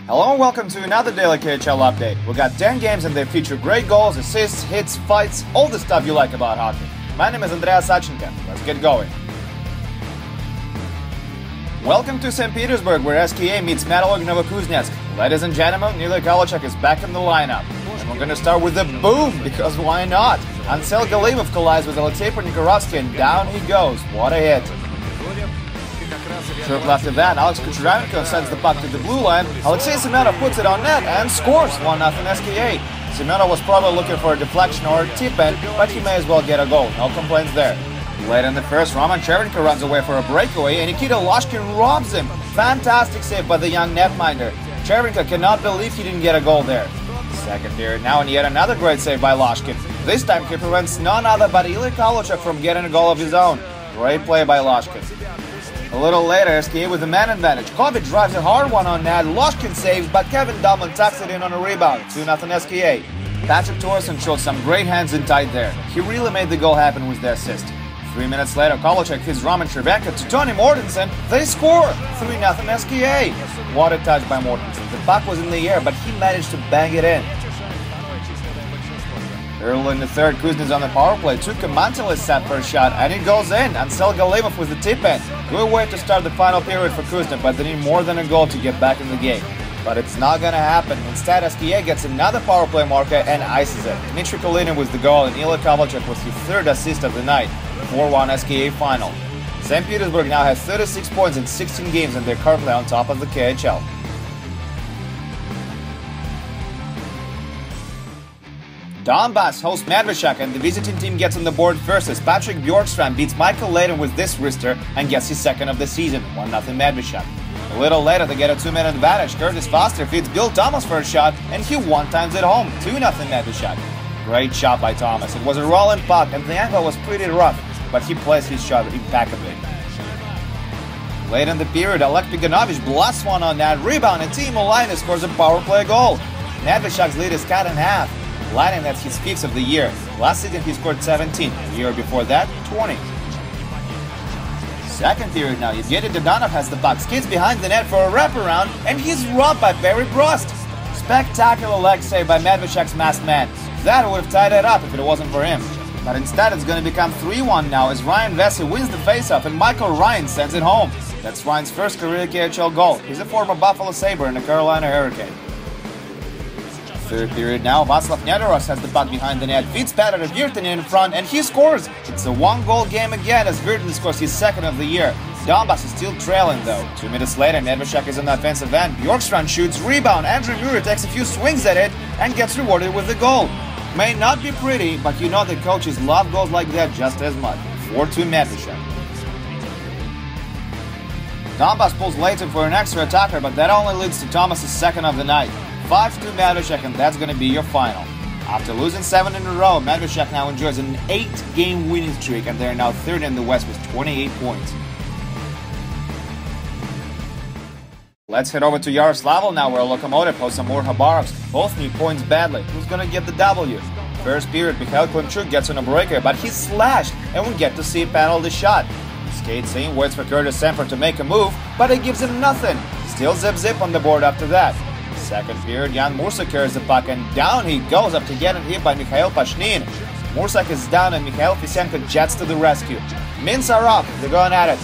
Hello and welcome to another daily KHL update. We got 10 games and they feature great goals, assists, hits, fights, all the stuff you like about hockey. My name is Andreas Sachenko. Let's get going. Welcome to St. Petersburg, where SKA meets Metalurg Novokuznetsk. Ladies and gentlemen, Ilya Kovalchuk is back in the lineup. And we're gonna start with a boom, because why not? Ansel Galimov collides with Alexei Nikorovsky and down he goes. What a hit. Shortly after that, Alex Kucherenko sends the puck to the blue line. Alexei Semenov puts it on net and scores 1-0 SKA. Semenov was probably looking for a deflection or a tip-in, but he may as well get a goal. No complaints there. Late in the first, Roman Chervenko runs away for a breakaway and Nikita Loshkin robs him. Fantastic save by the young netminder. Chervenko cannot believe he didn't get a goal there. Second period now, and yet another great save by Loshkin. This time he prevents none other but Ilya Kovalchuk from getting a goal of his own. Great play by Loshkin. A little later, SKA with the man advantage. Kovic drives a hard one on net. Loshkin saves, but Kevin Dublin tucks it in on a rebound. 2-0 SKA. Patrick Torson showed some great hands in tight there. He really made the goal happen with the assist. 3 minutes later, Kovalchuk hits Roman Chervenko to Tony Mortensen. They score! 3-0 SKA. What a touch by Mortensen. The puck was in the air, but he managed to bang it in. Early in the third, Kuznets on the power play took a Mantelis set for a shot, and it goes in. Ansel Galimov with the tip-in. Good way to start the final period for Kuznets, but they need more than a goal to get back in the game. But it's not gonna happen. Instead, SKA gets another power play marker and ices it. Dmitry Kulinin with the goal, and Ilya Kovalchuk was his third assist of the night. 4-1 SKA final. St. Petersburg now has 36 points in 16 games, and they're currently on top of the KHL. Donbass hosts Medvedchuk, and the visiting team gets on the board first as Patrick Bjorkstrand beats Michael Layden with this wrister and gets his second of the season, 1-0 Medvedchuk. A little later they get a 2-minute advantage. Curtis Foster feeds Bill Thomas for a shot and he one-times it home, 2-0 Medvedchuk. Great shot by Thomas. It was a rolling puck and the angle was pretty rough, but he placed his shot impeccably. Late in the period, Oleg Piganovich blasts one on that rebound and Timo Laine scores a power play goal. Medvedchuk's lead is cut in half. Laine that's his 5th of the year. Last season he scored 17. The year before that, 20. Second period now, Evgeny Dodanov has the puck, skids behind the net for a wraparound, and he's robbed by Barry Brost. Spectacular leg save by Medvedchuk's masked man. That would have tied it up if it wasn't for him. But instead it's going to become 3-1 now as Ryan Vesey wins the faceoff and Michael Ryan sends it home. That's Ryan's first career KHL goal. He's a former Buffalo Sabre and a Carolina Hurricane. Third period now, Václav Nedoros has the puck behind the net, feeds Peter Virtanen in front, and he scores! It's a one-goal game again as Virtanen scores his second of the year. Donbass is still trailing though. 2 minutes later, Medvedchuk is on the offensive end. Bjorkstrand shoots, rebound, Andrew Murray takes a few swings at it and gets rewarded with the goal. May not be pretty, but you know the coaches love goals like that just as much. 4-2 Medvedchuk. Donbass pulls Layton for an extra attacker, but that only leads to Thomas' second of the night. 5-2 Medvedchuk, and that's going to be your final. After losing 7 in a row, Medvedchuk now enjoys an 8-game winning streak, and they're now third in the West with 28 points. Let's head over to Yaroslavl now, where Lokomotiv hosts Amur Khabarovsk. Both need points badly. Who's going to get the W? First period, Mikhail Klimchuk gets on a breaker, but he's slashed, and we get to see a penalty shot. He skates in, waits for Curtis Sanford to make a move, but it gives him nothing. Still zip on the board after that. Second period, Jan Mursak carries the puck and down he goes after getting hit by Mikhail Pashnin. Mursak is down and Mikhail Fisenko jets to the rescue. Mints are up, they're going at it.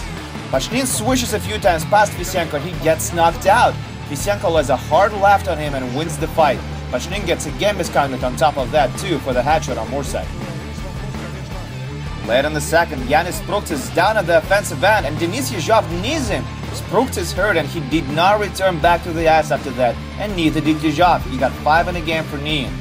Pashnin swishes a few times past Fisenko and he gets knocked out. Fisenko lays a hard left on him and wins the fight. Pashnin gets a game misconduct on top of that too for the headshot on Mursak. Late in the second, Yanis Sprukts is down at the offensive end and Denis Yezhov knees him. Sprukts is hurt and he did not return back to the ice after that, and neither did Yezhov. He got 5 in a game for kneeing.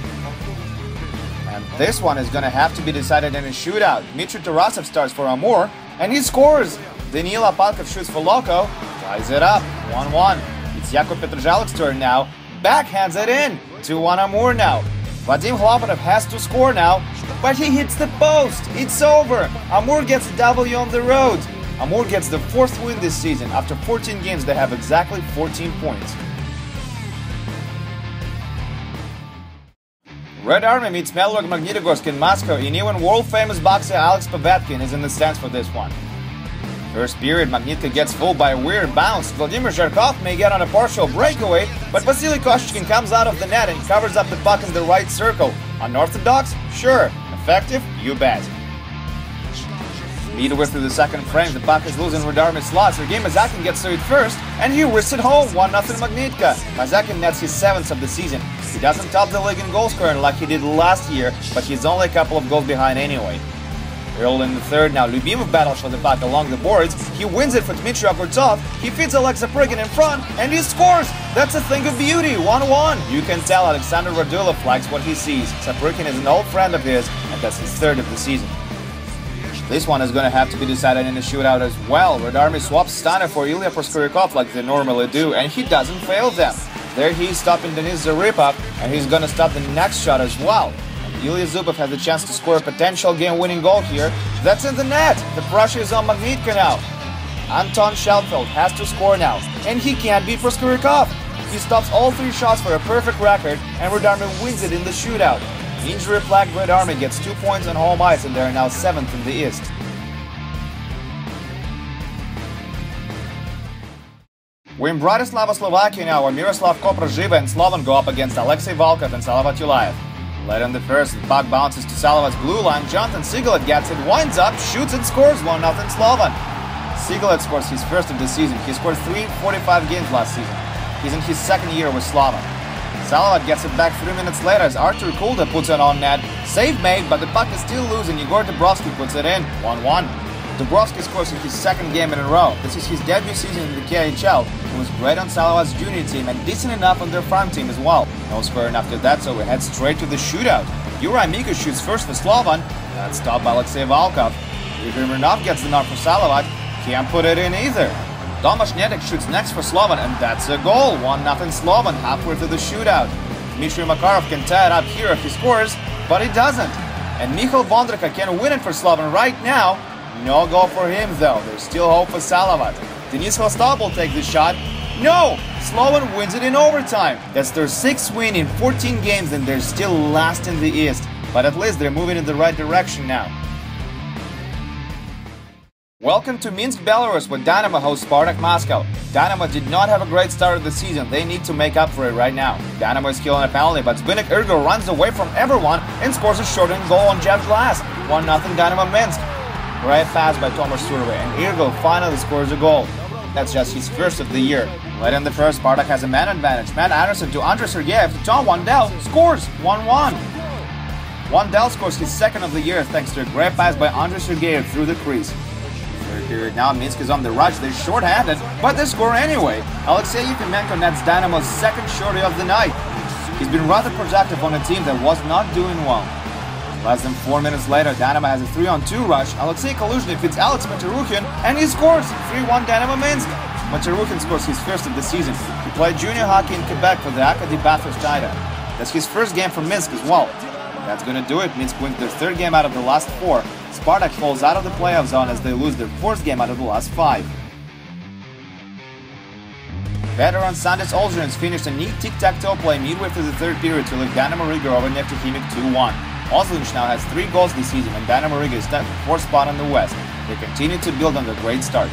And this one is going to have to be decided in a shootout. Dmitry Tarasov starts for Amur, and he scores! Danil Apalkov shoots for Loko, ties it up, 1-1. It's Yakov Petržalik's turn now, backhands it in, 2-1 Amur now. Vadim Hlapotov has to score now, but he hits the post, it's over! Amur gets a W on the road. Amur gets the 4th win this season. After 14 games, they have exactly 14 points. Red Army meets Metalurg Magnitogorsk in Moscow, and even world-famous boxer Alex Povetkin is in the stands for this one. First period, Magnitka gets fooled by a weird bounce. Vladimir Zherkov may get on a partial breakaway, but Vasily Koshkin comes out of the net and covers up the puck in the right circle. Unorthodox? Sure. Effective? You bet. Midway through the second frame, the puck is losing Radarmy slot. Sergei Mazakin gets to it first, and he wrists it home, 1-0 Magnitka. Mazakin nets his 7th of the season. He doesn't top the league in goal scoring like he did last year, but he's only a couple of goals behind anyway. Early in the third, now Lyubimov battles for the puck along the boards. He wins it for Dmitry Ogurtsov. He feeds Alexa Prigin in front, and he scores! That's a thing of beauty, 1-1. You can tell Alexander Radulov likes what he sees. Saprykin is an old friend of his, and that's his 3rd of the season. This one is going to have to be decided in a shootout as well. Radarmy swaps Steiner for Ilya Proskurikov like they normally do, and he doesn't fail them. There he's stopping Denis Zaripov, and he's going to stop the next shot as well. Ilya Zubov has the chance to score a potential game-winning goal here. That's in the net. The pressure is on Magnitka now. Anton Schelfeld has to score now, and he can't beat Proskurikov. He stops all 3 shots for a perfect record, and Radarmy wins it in the shootout. Injury-plagued Red Army gets 2 points on home ice, and they're now 7th in the East. We're in Bratislava, Slovakia now, where Miroslav Kopra-Zhiba and Slovan go up against Alexei Volkov and Salavat Yulayev. Late in the first, the puck bounces to Salavat's blue line. Jonathan Sigalet gets it, winds up, shoots and scores 1-0 Slovan. Sigalet scores his 1st of the season. He scored 345 games last season. He's in his 2nd year with Slovan. Salavat gets it back 3 minutes later as Artur Kulda puts it on net. Save made, but the puck is still loose and Igor Dubrovsky puts it in, 1-1. Dubrovsky scores in his 2nd game in a row. This is his debut season in the KHL. He was great on Salavat's junior team and decent enough on their farm team as well. No scoring after that, so we head straight to the shootout. Juraj Miko shoots first for Slovan. That's stopped by Alexei Volkov. Igor Mironov gets the nod for Salavat. Can't put it in either. Tomasz Nedek shoots next for Slovan, and that's a goal. 1-0 Slovan halfway through the shootout. Dmitry Makarov can tie it up here if he scores, but he doesn't. And Michal Bondraka can win it for Slovan right now. No goal for him though. There's still hope for Salavat. Denis Hlastov will take the shot. No! Slovan wins it in overtime. That's their 6th win in 14 games, and they're still last in the East. But at least they're moving in the right direction now. Welcome to Minsk, Belarus, where Dynamo hosts Spartak Moscow. Dynamo did not have a great start of the season. They need to make up for it right now. Dynamo is killing a penalty, but Zbigniew Irgo runs away from everyone and scores a short-range goal on Jeff Glass. 1-0 Dynamo Minsk. Great pass by Tomasz Survey, and Irgo finally scores a goal. That's just his 1st of the year. Late in the first, Spartak has a man advantage. Matt Anderson to Andrei Sergeyev to Tom Wandel, scores 1-1. Wandel scores his 2nd of the year thanks to a great pass by Andrei Sergeyev through the crease. Third period now, Minsk is on the rush. They're short-handed, but they score anyway. Alexei Yefimenko nets Dynamo's 2nd shorty of the night. He's been rather productive on a team that was not doing well. Less than 4 minutes later, Dynamo has a 3-on-2 rush. Alexei Kaluzhny feeds Alex Materukhin, and he scores 3-1 Dynamo Minsk. Materukhin scores his 1st of the season. He played junior hockey in Quebec for the Acadie Bathurst Titan. That's his 1st game for Minsk as well. That's gonna do it. Minsk wins their 3rd game out of the last 4. Spartak falls out of the playoff zone as they lose their 4th game out of the last 5. Veteran Sandis Olzhins finished a neat tic-tac-toe play midway through the 3rd period to leave Dynamo Riga over Neftekhimik 2-1. Olzhins now has 3 goals this season, and Dynamo Riga is stuck at 4th spot in the West. They continue to build on their great start.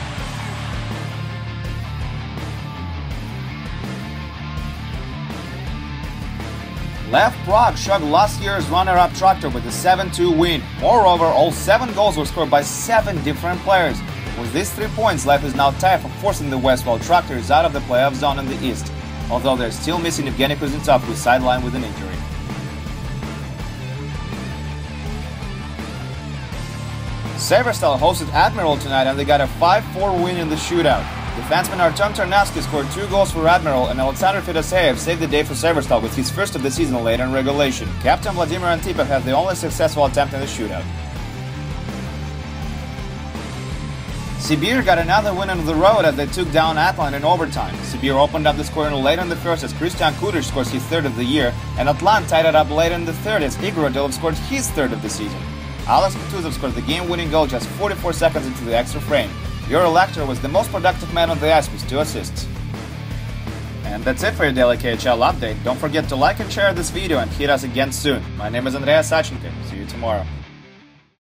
Lev Prague shrugged last year's runner-up Tractor with a 7-2 win. Moreover, all 7 goals were scored by 7 different players. With these 3 points, Lev is now tied for 4th in the West, while Tractor is out of the playoff zone in the East. Although they're still missing Evgeny Kuznetsov, who is sidelined with an injury. Severstal hosted Admiral tonight, and they got a 5-4 win in the shootout. Defenseman Artem Tarnavsky scored 2 goals for Admiral, and Alexander Fedoseyev saved the day for Severstal with his 1st of the season late in regulation. Captain Vladimir Antipov had the only successful attempt in the shootout. Sibir got another win on the road as they took down Atlant in overtime. Sibir opened up the scoring late in the first as Christian Kudish scores his 3rd of the year, and Atlant tied it up late in the 3rd as Igor Radulov scored his 3rd of the season. Alex Kutuzov scored the game-winning goal just 44 seconds into the extra frame. Yuri Lecter was the most productive man on the ice with 2 assists. And that's it for your daily KHL update. Don't forget to like and share this video and hit us again soon. My name is Andreas Sachenko. See you tomorrow.